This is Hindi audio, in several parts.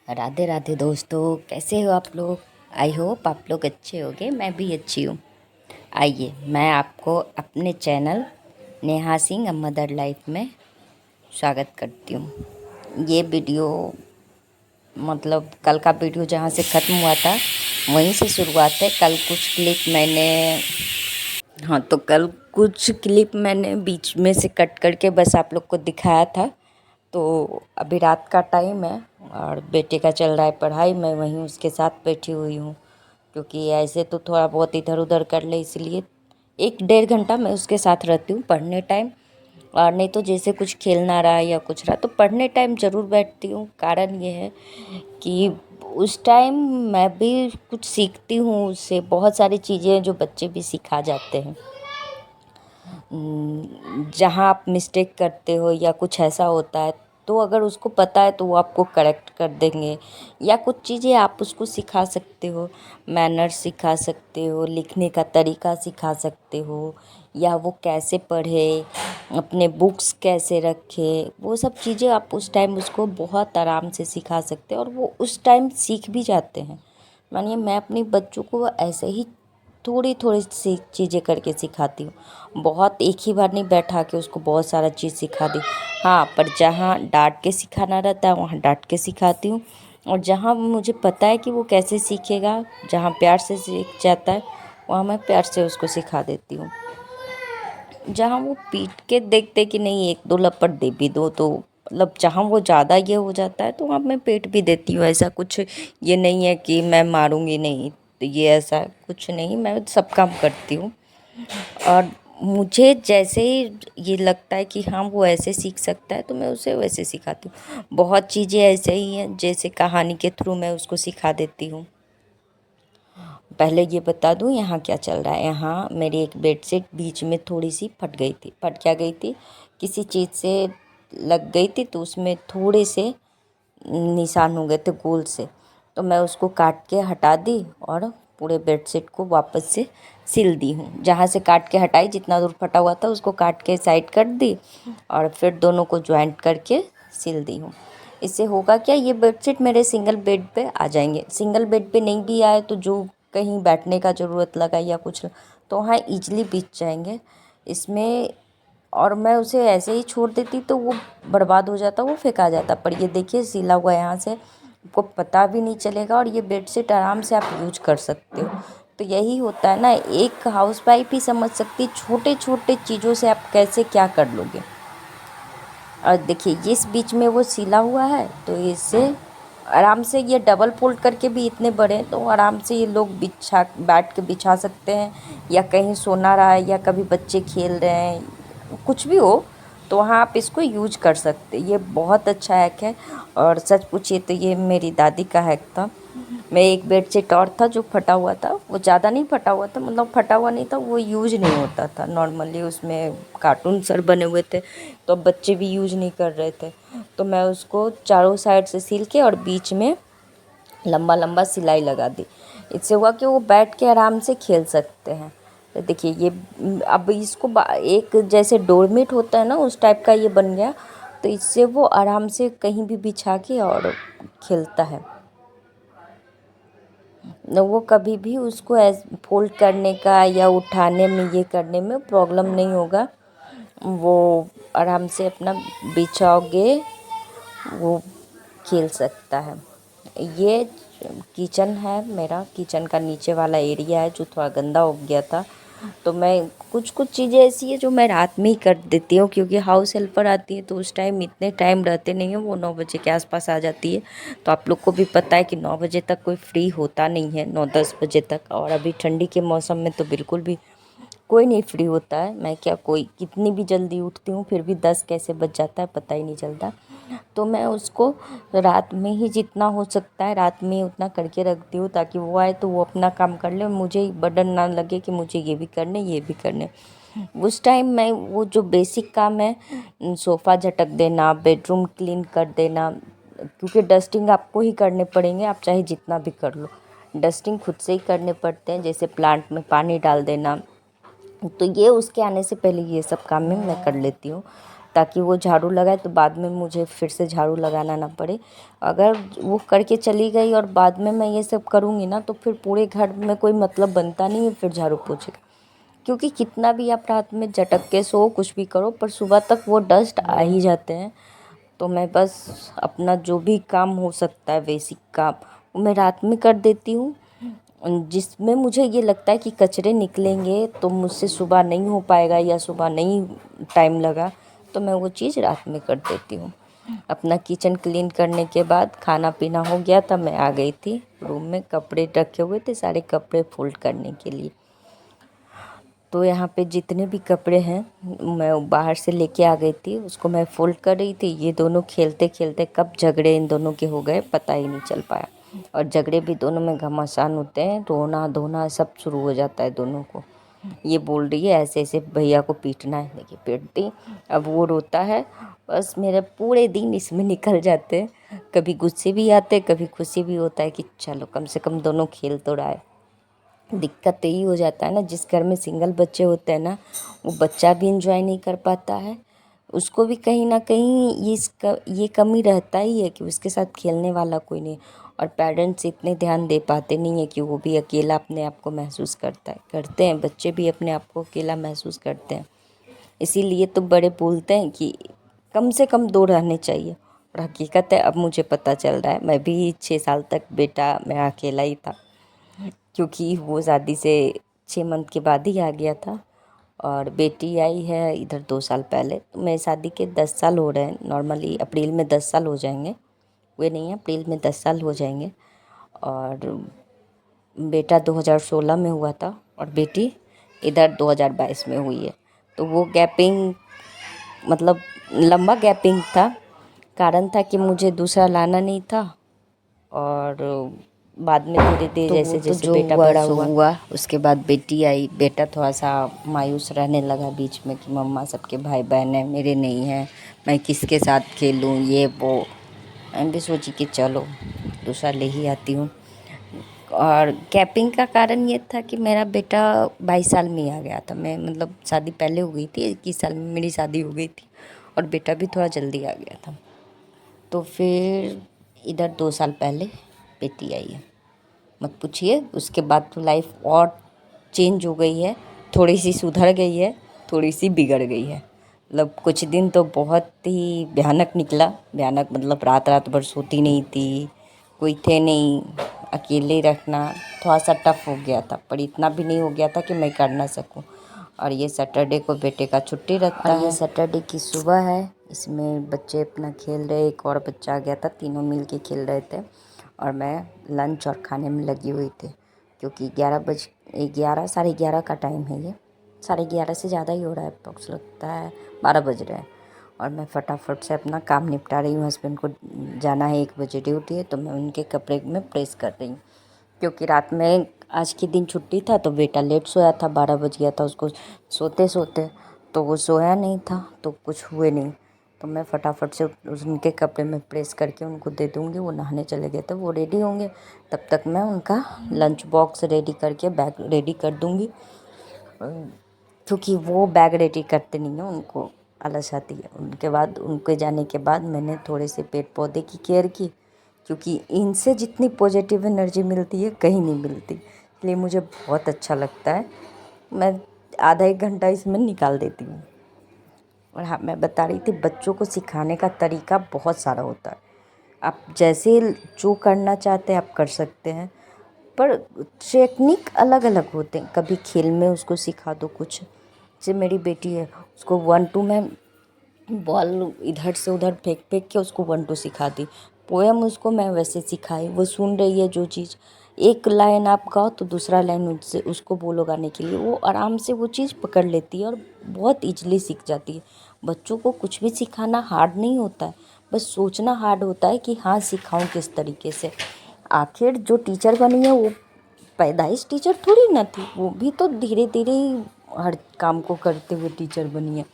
राधे राधे दोस्तों, कैसे हो आप लोग। आई होप आप लोग अच्छे होंगे। मैं भी अच्छी हूँ। आइए, मैं आपको अपने channel Neha Singh a mother life में स्वागत करती हूँ। ये वीडियो मतलब कल का वीडियो जहाँ से ख़त्म हुआ था वहीं से शुरुआत है। कल कुछ क्लिप मैंने बीच में से कट करके बस आप लोग को दिखाया था। तो अभी रात का टाइम है और बेटे का चल रहा है पढ़ाई, मैं वहीं उसके साथ बैठी हुई हूँ। क्योंकि ऐसे तो थोड़ा बहुत इधर उधर कर ले, इसलिए 1-1.5 घंटा मैं उसके साथ रहती हूँ पढ़ने टाइम। और नहीं तो जैसे कुछ खेलना रहा या कुछ रहा तो पढ़ने टाइम ज़रूर बैठती हूँ। कारण ये है कि उस टाइम मैं भी कुछ सीखती हूँ उससे। बहुत सारी चीज़ें जो बच्चे भी सिखा जाते हैं। जहाँ आप मिस्टेक करते हो या कुछ ऐसा होता है तो अगर उसको पता है तो वो आपको करेक्ट कर देंगे, या कुछ चीज़ें आप उसको सिखा सकते हो। मैनर्स सिखा सकते हो, लिखने का तरीका सिखा सकते हो, या वो कैसे पढ़े, अपने बुक्स कैसे रखे, वो सब चीज़ें आप उस टाइम उसको बहुत आराम से सिखा सकते हो और वो उस टाइम सीख भी जाते हैं। मानिए मैं अपने बच्चों को ऐसे ही थोड़ी थोड़ी सी चीज़ें करके सिखाती हूँ। बहुत एक ही बार नहीं बैठा के उसको बहुत सारा चीज़ सिखा दी। हाँ, पर जहाँ डांट के सिखाना रहता है वहाँ डांट के सिखाती हूँ, और जहाँ मुझे पता है कि वो कैसे सीखेगा, जहाँ प्यार से सीख जाता है वहाँ मैं प्यार से उसको सिखा देती हूँ। जहाँ वो पीट के देखते कि नहीं 1-2 लपट दे भी दो तो मतलब जहाँ वो ज़्यादा ये हो जाता है तो वहाँ मैं पेट भी देती हूँ। ऐसा कुछ ये नहीं है कि मैं मारूंगी नहीं, तो ये ऐसा कुछ नहीं, मैं सब काम करती हूँ। और मुझे जैसे ही ये लगता है कि हाँ वो ऐसे सीख सकता है तो मैं उसे वैसे सिखाती हूँ। बहुत चीज़ें ऐसे ही हैं जैसे कहानी के थ्रू मैं उसको सिखा देती हूँ। पहले ये बता दूँ यहाँ क्या चल रहा है। यहाँ मेरी एक बेडशीट बीच में थोड़ी सी फट गई थी। फट क्या गई थी, किसी चीज़ से लग गई थी तो उसमें थोड़े से निशान हो गए थे गोल से। तो मैं उसको काट के हटा दी और पूरे बेडशीट को वापस से सिल दी हूँ। जहाँ से काट के हटाई, जितना दूर फटा हुआ था उसको काट के साइड कर दी और फिर दोनों को ज्वाइंट करके सिल दी हूँ। इससे होगा क्या, ये बेडशीट मेरे सिंगल बेड पे आ जाएंगे। सिंगल बेड पे नहीं भी आए तो जो कहीं बैठने का ज़रूरत लगा या कुछ तो वहाँ ईजिली बिछ जाएंगे इसमें। और मैं उसे ऐसे ही छोड़ देती तो वो बर्बाद हो जाता, वो फेंका जाता। पर ये देखिए सिला हुआ यहाँ से, आपको पता भी नहीं चलेगा और ये बेडशीट आराम से आप यूज कर सकते हो। तो यही होता है ना, एक हाउसवाइफ ही समझ सकती है छोटे छोटे चीज़ों से आप कैसे क्या कर लोगे। और देखिए इस बीच में वो सिला हुआ है तो इससे आराम से ये डबल फोल्ड करके भी इतने बड़े हैं तो आराम से ये लोग बिछा बैठ के बिछा सकते हैं, या कहीं सोना रहा है या कभी बच्चे खेल रहे हैं कुछ भी हो तो वहाँ आप इसको यूज कर सकते हैं। ये बहुत अच्छा हैक है। और सच पूछिए तो ये मेरी दादी का हैक था। मैं एक बेडशीट और था जो फटा हुआ था, वो ज़्यादा नहीं फटा हुआ था, मतलब फटा हुआ नहीं था, वो यूज नहीं होता था नॉर्मली, उसमें कार्टून सर बने हुए थे तो अब बच्चे भी यूज नहीं कर रहे थे। तो मैं उसको चारों साइड से सिल के और बीच में लंबा लंबा सिलाई लगा दी। इससे हुआ कि वो बैठ के आराम से खेल सकते हैं। तो देखिए ये अब इसको एक जैसे डोरमेट होता है ना उस टाइप का ये बन गया। तो इससे वो आराम से कहीं भी बिछा के और खेलता है। न वो कभी भी उसको फोल्ड करने का या उठाने में ये करने में प्रॉब्लम नहीं होगा। वो आराम से अपना बिछाओगे वो खेल सकता है। ये किचन है, मेरा किचन का नीचे वाला एरिया है जो थोड़ा गंदा हो गया था। तो मैं कुछ कुछ चीज़ें ऐसी है जो मैं रात में ही कर देती हूँ, क्योंकि हाउस हेल्पर आती है तो उस टाइम इतने टाइम रहते नहीं हैं, वो 9 बजे के आसपास आ जाती है। तो आप लोग को भी पता है कि 9 बजे तक कोई फ्री होता नहीं है, 9-10 बजे तक। और अभी ठंडी के मौसम में तो बिल्कुल भी कोई नहीं फ्री होता है। मैं क्या, कोई कितनी भी जल्दी उठती हूँ फिर भी 10 कैसे बज जाता है पता ही नहीं चलता। तो मैं उसको रात में ही जितना हो सकता है रात में ही उतना करके रखती हूँ, ताकि वो आए तो वो अपना काम कर ले, मुझे बर्डन ना लगे कि मुझे ये भी करने ये भी करने। उस टाइम मैं वो जो बेसिक काम है, सोफ़ा झटक देना, बेडरूम क्लीन कर देना, क्योंकि डस्टिंग आपको ही करने पड़ेंगे, आप चाहे जितना भी कर लो डस्टिंग खुद से ही करने पड़ते हैं। जैसे प्लांट में पानी डाल देना, तो ये उसके आने से पहले ये सब काम में मैं कर लेती हूँ, ताकि वो झाड़ू लगाए तो बाद में मुझे फिर से झाड़ू लगाना ना पड़े। अगर वो करके चली गई और बाद में मैं ये सब करूँगी ना तो फिर पूरे घर में कोई मतलब बनता नहीं है फिर झाड़ू पोछे का। क्योंकि कितना भी आप रात में झटक के सो कुछ भी करो पर सुबह तक वो डस्ट आ ही जाते हैं। तो मैं बस अपना जो भी काम हो सकता है बेसिक काम वो मैं रात में कर देती हूँ, जिसमें मुझे ये लगता है कि कचरे निकलेंगे तो मुझसे सुबह नहीं हो पाएगा या सुबह नहीं टाइम लगा तो मैं वो चीज़ रात में कर देती हूँ। अपना किचन क्लीन करने के बाद खाना पीना हो गया था, मैं आ गई थी रूम में, कपड़े रखे हुए थे सारे कपड़े फोल्ड करने के लिए। तो यहाँ पे जितने भी कपड़े हैं मैं बाहर से लेके आ गई थी, उसको मैं फोल्ड कर रही थी। ये दोनों खेलते खेलते कब झगड़े इन दोनों के हो गए पता ही नहीं चल पाया। और झगड़े भी दोनों में घमासान होते हैं, रोना धोना सब शुरू हो जाता है दोनों को। ये बोल रही है ऐसे ऐसे भैया को पीटना है, देखिए पीट दी। अब वो रोता है, बस मेरे पूरे दिन इसमें निकल जाते हैं। कभी गुस्से भी आते, कभी खुशी भी होता है कि चलो कम से कम दोनों खेल तो रहा है। दिक्कत यही हो जाता है ना, जिस घर में सिंगल बच्चे होते हैं ना वो बच्चा भी इंजॉय नहीं कर पाता है, उसको भी कहीं ना कहीं ये कमी रहता ही है कि उसके साथ खेलने वाला कोई नहीं। और पेरेंट्स इतने ध्यान दे पाते नहीं है कि वो भी अकेला अपने आप को महसूस करते हैं, बच्चे भी अपने आप को अकेला महसूस करते हैं। इसीलिए तो बड़े बोलते हैं कि कम से कम दो रहने चाहिए। और हकीकत है, अब मुझे पता चल रहा है, मैं भी 6 साल तक बेटा मैं अकेला ही था, क्योंकि वो शादी से 6 मंथ के बाद ही आ गया था। और बेटी आई है इधर 2 साल पहले। तो मेरी शादी के 10 साल हो रहे हैं, नॉर्मली अप्रैल में 10 साल हो जाएंगे, वे नहीं है अप्रैल में 10 साल हो जाएंगे। और बेटा 2016 में हुआ था और बेटी इधर 2022 में हुई है। तो वो गैपिंग मतलब लंबा गैपिंग था, कारण था कि मुझे दूसरा लाना नहीं था। और बाद में धीरे धीरे जैसे जैसे बेटा बड़ा हुआ उसके बाद बेटी आई। बेटा थोड़ा सा मायूस रहने लगा बीच में कि मम्मा सबके भाई बहन हैं मेरे नहीं हैं, मैं किसके साथ खेलूं ये वो। मैं भी सोची कि चलो दूसरा ले ही आती हूँ। और गैपिंग का कारण ये था कि मेरा बेटा 22 साल में ही आ गया था। मैं मतलब शादी पहले हो गई थी, 21 साल में मेरी शादी हो गई थी और बेटा भी थोड़ा जल्दी आ गया था। तो फिर इधर 2 साल पहले बेटी आई है। मत पूछिए, उसके बाद तो लाइफ और चेंज हो गई है, थोड़ी सी सुधर गई है, थोड़ी सी बिगड़ गई है। मतलब कुछ दिन तो बहुत ही भयानक निकला। भयानक मतलब रात रात भर सोती नहीं थी, कोई थे नहीं, अकेले रखना थोड़ा सा टफ हो गया था, पर इतना भी नहीं हो गया था कि मैं कर ना सकूं। और ये सैटरडे को बेटे का छुट्टी रहता है। ये सैटरडे की सुबह है, इसमें बच्चे अपना खेल रहे, एक और बच्चा आ गया था, तीनों मिल के खेल रहे थे और मैं लंच और खाने में लगी हुई थी। क्योंकि 11 साढ़े 11 का टाइम है, ये 11:30 से ज़्यादा ही हो रहा है, अप्रोक्स लगता है 12 बज रहे हैं। और मैं फटाफट से अपना काम निपटा रही हूँ। हस्बैंड को जाना है, 1 बजे ड्यूटी है, तो मैं उनके कपड़े में प्रेस कर रही हूँ। क्योंकि रात में आज के दिन छुट्टी था तो बेटा लेट सोया था, 12 बज गया था उसको सोते सोते, तो वो सोया नहीं था तो कुछ हुए नहीं। तो मैं फटाफट से उनके कपड़े में प्रेस करके उनको दे दूँगी। वो नहाने चले गए थे, वो रेडी होंगे, तब तक मैं उनका लंच बॉक्स रेडी करके बैग रेडी कर दूँगी। क्योंकि वो बैग रेडी करते नहीं हैं, उनको आलस आती है। उनके बाद उनके जाने के बाद मैंने थोड़े से पेड़ पौधे की केयर की, क्योंकि इनसे जितनी पॉजिटिव एनर्जी मिलती है कहीं नहीं मिलती, इसलिए मुझे बहुत अच्छा लगता है। मैं आधा 1 घंटा इसमें निकाल देती हूँ। और हाँ, मैं बता रही थी बच्चों को सिखाने का तरीका बहुत सारा होता है। आप जैसे जो करना चाहते हैं आप कर सकते हैं, पर टेक्निक अलग अलग होते हैं। कभी खेल में उसको सिखा दो कुछ, जैसे मेरी बेटी है उसको 1 2 में बॉल इधर से उधर फेंक फेंक के उसको 1 2 सिखा दी। पोएम उसको मैं वैसे सिखाई, वो सुन रही है जो चीज़। एक लाइन आप गाओ तो दूसरा लाइन उससे उसको बोलो गाने के लिए, वो आराम से वो चीज़ पकड़ लेती है और बहुत ईजली सीख जाती है। बच्चों को कुछ भी सिखाना हार्ड नहीं होता है, बस सोचना हार्ड होता है कि हाँ सिखाऊं किस तरीके से। आखिर जो टीचर बनी है वो पैदाइश टीचर थोड़ी ना थी, वो भी तो धीरे धीरे ही हर काम को करते हुए टीचर बनी है।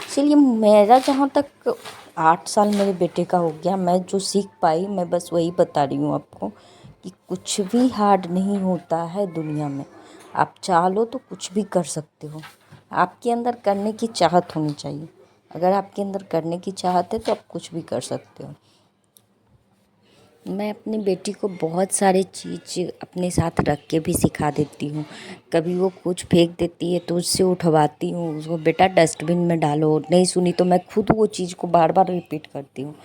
इसीलिए मेरा जहाँ तक 8 साल मेरे बेटे का हो गया, मैं जो सीख पाई मैं बस वही बता रही हूँ आपको कि कुछ भी हार्ड नहीं होता है दुनिया में। आप चाह लो तो कुछ भी कर सकते हो, आपके अंदर करने की चाहत होनी चाहिए। अगर आपके अंदर करने की चाहत है तो आप कुछ भी कर सकते हो। मैं अपनी बेटी को बहुत सारे चीज़ अपने साथ रख के भी सिखा देती हूँ। कभी वो कुछ फेंक देती है तो उससे उठवाती हूँ उसको, बेटा डस्टबिन में डालो, नहीं सुनी तो मैं खुद वो चीज़ को बार बार रिपीट करती हूँ।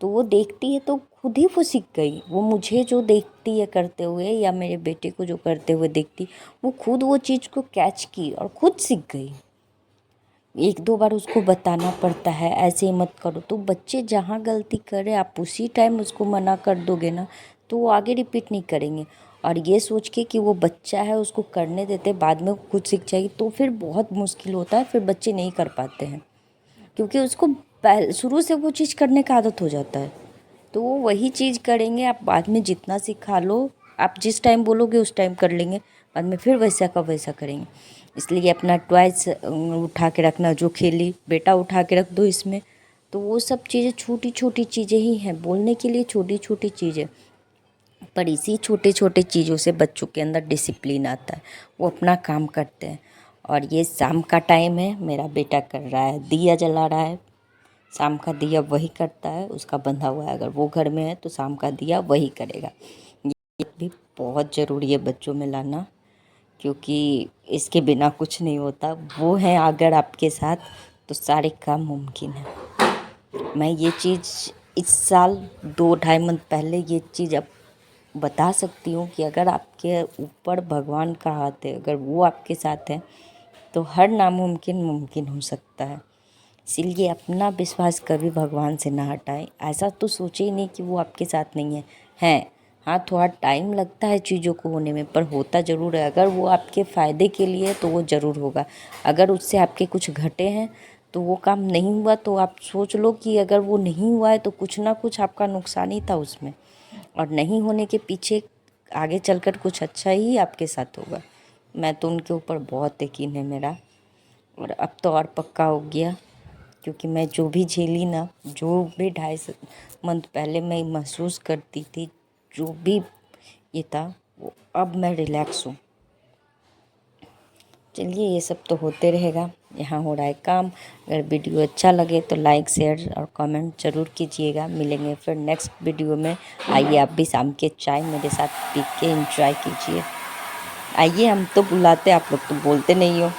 तो वो देखती है तो खुद ही वो सीख गई। वो मुझे जो देखती है करते हुए या मेरे बेटे को जो करते हुए देखती, वो खुद वो चीज़ को कैच की और खुद सीख गई। एक दो बार उसको बताना पड़ता है, ऐसे मत करो। तो बच्चे जहाँ गलती करे आप उसी टाइम उसको मना कर दोगे ना, तो वो आगे रिपीट नहीं करेंगे। और ये सोच के कि वो बच्चा है उसको करने देते, बाद में खुद सीख जाएगी, तो फिर बहुत मुश्किल होता है, फिर बच्चे नहीं कर पाते हैं। क्योंकि उसको शुरू से वो चीज़ करने का आदत हो जाता है, तो वो वही चीज़ करेंगे। आप बाद में जितना सिखा लो, आप जिस टाइम बोलोगे उस टाइम कर लेंगे, बाद में फिर वैसा का वैसा करेंगे। इसलिए अपना टॉयज उठा के रखना, जो खेली बेटा उठा के रख दो इसमें। तो वो सब चीज़ें छोटी छोटी चीज़ें ही हैं, बोलने के लिए छोटी छोटी चीज़ें, पर इसी छोटे छोटे चीज़ों से बच्चों के अंदर डिसिप्लिन आता है, वो अपना काम करते हैं। और ये शाम का टाइम है, मेरा बेटा कर रहा है दिया जला रहा है। शाम का दिया वही करता है, उसका बंधा हुआ है, अगर वो घर में है तो शाम का दिया वही करेगा। ये भी बहुत ज़रूरी है बच्चों में लाना, क्योंकि इसके बिना कुछ नहीं होता। वो है अगर आपके साथ तो सारे काम मुमकिन है। मैं ये चीज़ इस साल 2-2.5 मंथ पहले ये चीज़ अब बता सकती हूँ कि अगर आपके ऊपर भगवान का हाथ है, अगर वो आपके साथ है तो हर नामुमकिन मुमकिन हो सकता है। इसीलिए अपना विश्वास कभी भगवान से ना हटाएं। ऐसा तो सोचे ही नहीं कि वो आपके साथ नहीं है। हाँ, थोड़ा टाइम लगता है चीज़ों को होने में, पर होता ज़रूर है। अगर वो आपके फ़ायदे के लिए है तो वो ज़रूर होगा। अगर उससे आपके कुछ घटे हैं तो वो काम नहीं हुआ, तो आप सोच लो कि अगर वो नहीं हुआ है तो कुछ ना कुछ आपका नुकसान ही था उसमें, और नहीं होने के पीछे आगे चलकर कुछ अच्छा ही आपके साथ होगा। मैं तो उनके ऊपर बहुत यकीन है मेरा, और अब तो और पक्का हो गया। क्योंकि मैं जो भी झेली ना, जो भी 2.5 मंथ पहले मैं महसूस करती थी, जो भी ये था, वो अब मैं रिलैक्स हूँ। चलिए, ये सब तो होते रहेगा, यहाँ हो रहा है काम। अगर वीडियो अच्छा लगे तो लाइक शेयर और कमेंट ज़रूर कीजिएगा। मिलेंगे फिर नेक्स्ट वीडियो में। आइए आप भी शाम के चाय मेरे साथ पी के एंजॉय कीजिए। आइए, हम तो बुलाते, आप लोग तो बोलते नहीं हो।